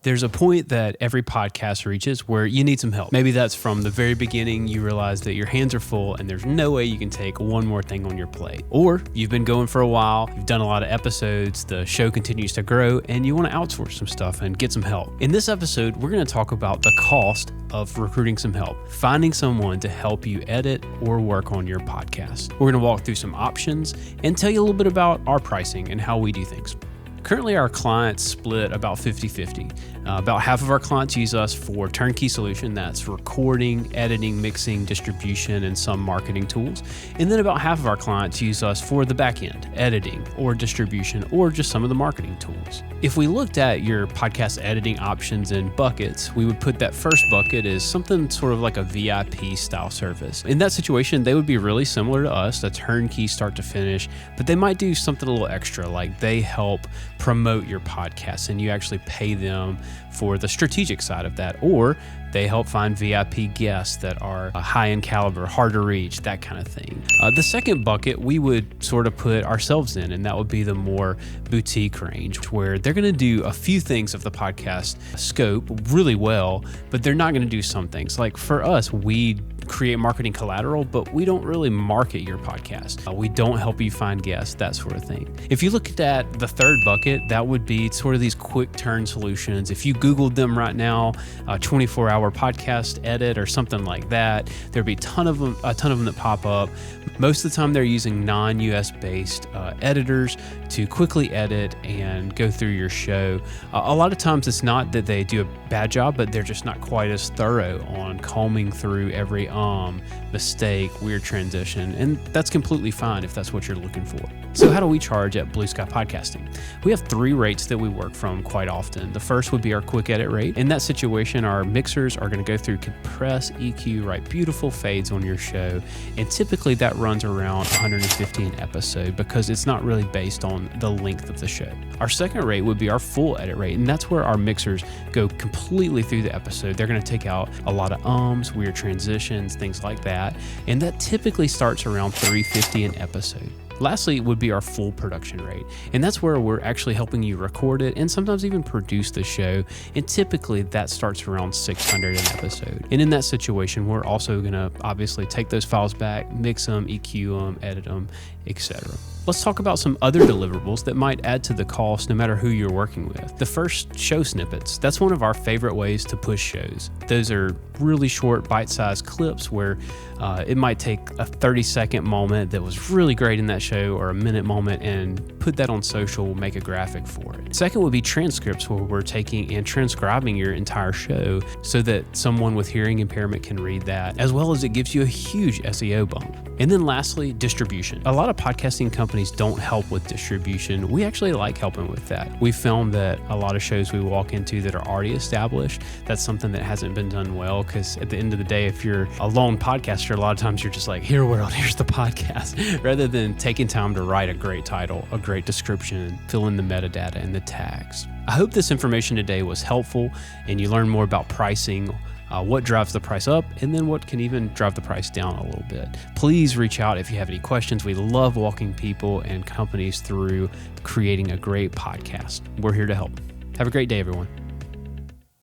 There's a point that every podcast reaches where you need some help. Maybe that's from the very beginning, you realize that your hands are full and there's no way you can take one more thing on your plate. Or you've been going for a while, you've done a lot of episodes, the show continues to grow, and you want to outsource some stuff and get some help. In this episode, we're going to talk about the cost of recruiting some help, finding someone to help you edit or work on your podcast. We're going to walk through some options and tell you a little bit about our pricing and how we do things. Currently, our clients split about 50-50. About half of our clients use us for turnkey solution. That's recording, editing, mixing, distribution, and some marketing tools. And then about half of our clients use us for the back end, editing or distribution, or just some of the marketing tools. If we looked at your podcast editing options in buckets, we would put that first bucket as something sort of like a VIP style service. In that situation, they would be really similar to us, a turnkey start to finish, but they might do something a little extra, like they help promote your podcast and you actually pay them for the strategic side of that, or they help find VIP guests that are high in caliber, hard to reach, that kind of thing. The second bucket we would sort of put ourselves in, and that would be the more boutique range, where they're going to do a few things of the podcast scope really well, but they're not going to do some things. Like for us, we create marketing collateral, but we don't really market your podcast. We don't help you find guests, that sort of thing. If you look at the third bucket, that would be sort of these quick turn solutions. If you Googled them right now, 24-hour podcast edit or something like that, there'd be a ton of them that pop up. Most of the time they're using non-US based editors to quickly edit and go through your show. A lot of times it's not that they do a bad job, but they're just not quite as thorough on combing through every mistake, weird transition, and that's completely fine if that's what you're looking for. So how do we charge at Blue Sky Podcasting? We have 3 rates that we work from quite often. The first would be our quick edit rate. In that situation, our mixers are going to go through, compress, EQ, write beautiful fades on your show, and typically that runs around $150 an episode because it's not really based on the length of the show. Our second rate would be our full edit rate, and that's where our mixers go completely through the episode. They're going to take out a lot of weird transitions, things like that, and that typically starts around $350 an episode. Lastly would be our full production rate, and that's where we're actually helping you record it and sometimes even produce the show, and typically that starts around $600 an episode. And in that situation, we're also going to obviously take those files back, mix them, EQ them, edit them, etc. Let's talk about some other deliverables that might add to the cost no matter who you're working with. The first, show snippets. That's one of our favorite ways to push shows. Those are really short, bite-sized clips where it might take a 30-second moment that was really great in that show, or a minute moment, and put that on social, make a graphic for it. Second would be transcripts, where we're taking and transcribing your entire show so that someone with hearing impairment can read that, as well as it gives you a huge SEO bump. And then lastly, distribution. A lot of podcasting companies don't help with distribution. We actually like helping with that. We found that a lot of shows we walk into that are already established, that's something that hasn't been done well, because at the end of the day, if you're a lone podcaster, a lot of times you're just like, here world, here's the podcast, rather than taking time to write a great title, a great description, fill in the metadata and the tags. I hope this information today was helpful and you learned more about pricing, what drives the price up, and then what can even drive the price down a little bit. Please reach out if you have any questions. We love walking people and companies through creating a great podcast. We're here to help. Have a great day, everyone.